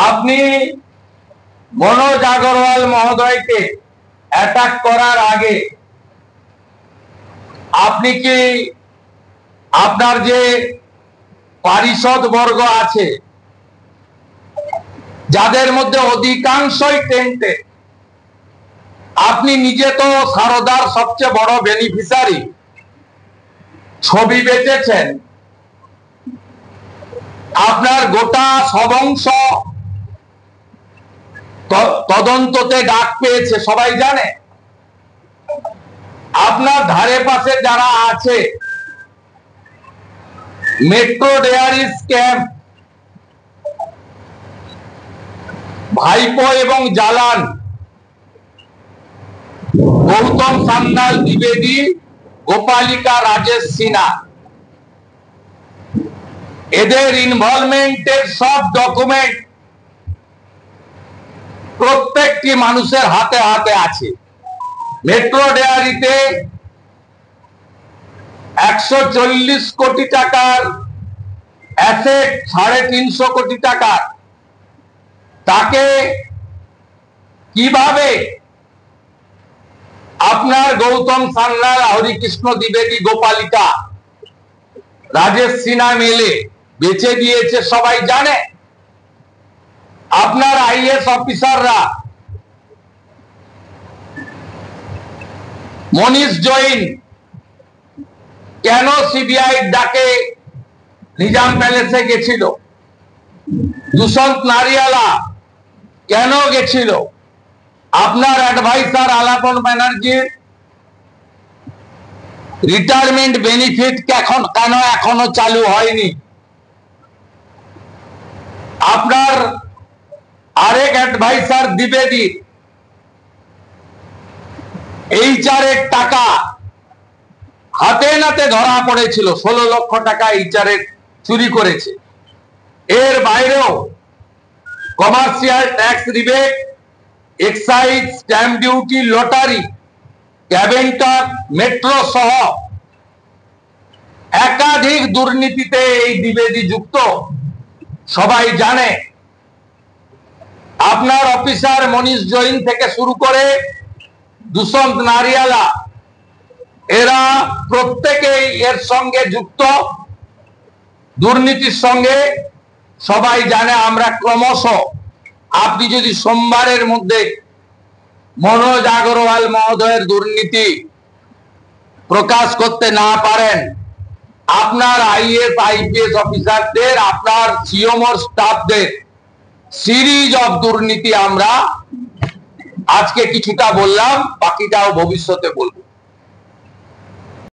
আপনি মনোজ আগরওয়াল মহোদয়কে অ্যাটাক করার আগে আপনি কি আপনার যে পারিষদ বর্গ আছে যাদের মধ্যে অধিকাংশই টেন্টে, আপনি নিজে তো সারদার সবচেয়ে বড় বেনিফিশিয়ারি, ছবি বেচেছেন, আপনার গোটা সবংশ তদন্ততে ডাক পেয়েছে, সবাই জানে। আপনার ধারে পাশে যারা আছে, মেট্রো ডেয়ারি স্ক্যাম, ভাইপো এবং জালান, গৌতম সান্যাল, দ্বিবেদী, গোপালিকা, রাজেশ সিনহা, এদের ইনভলভমেন্টের সব ডকুমেন্ট প্রত্যেকটি মানুষের হাতে হাতে আছে। মেট্রো ডেয়ারিতে 140 কোটি টাকার অ্যাসেট, 350 কোটি টাকার, তাকে কিভাবে আপনার গৌতম সান্যাল, হরিকৃষ্ণ দ্বিবেদী, গোপালিকা, রাজেশ সিনহা মেলে বেচে দিয়েছে সবাই জানে। আপনার আইএস অফিসাররা, মনীষ জৈন কেন সিবিআই ডাকে নিজাম প্যালেসে গেছিল, দুষ্যন্ত নারিয়ালা কেন গেছিল, আপনার অ্যাডভাইসার আলাপন ব্যানার্জির রিটায়ারমেন্ট বেনিফিট কেন এখনো চালু হয়নি, আপনার আরেক অ্যাডভাইসার দ্বিবেদী এইচআর এর টাকা হাতে নাতে ধরা পড়েছিল, 16 লক্ষ টাকা এইচআর এর চুরি করেছে। এর বাইরেও commercial tax rebate, excise, stamp duty, lottery, ক্যাবেন্টার, মেট্রো সহ একাধিক দুর্নীতিতে এই দ্বিবেদী যুক্ত, সবাই জানে। আপনার অফিসার মনীষ জৈন থেকে শুরু করে দুষ্যন্ত নারিয়ালা, এরা প্রত্যেকেই এর সঙ্গে যুক্ত, দুর্নীতির সঙ্গে, সবাই জানে। আমরা ক্রমশ, আপনি যদি সোমবারের মধ্যে মনোজ আগরওয়াল মহোদয়ের দুর্নীতি প্রকাশ করতে না পারেন, আপনার আইএস আইপিএস অফিসারদের, আপনার সিওমোর স্টাফদের সিরিজ অফ দুর্নীতি আমরা আজকে কিছুটা বললাম, বাকিটাও ভবিষ্যতে বলবো।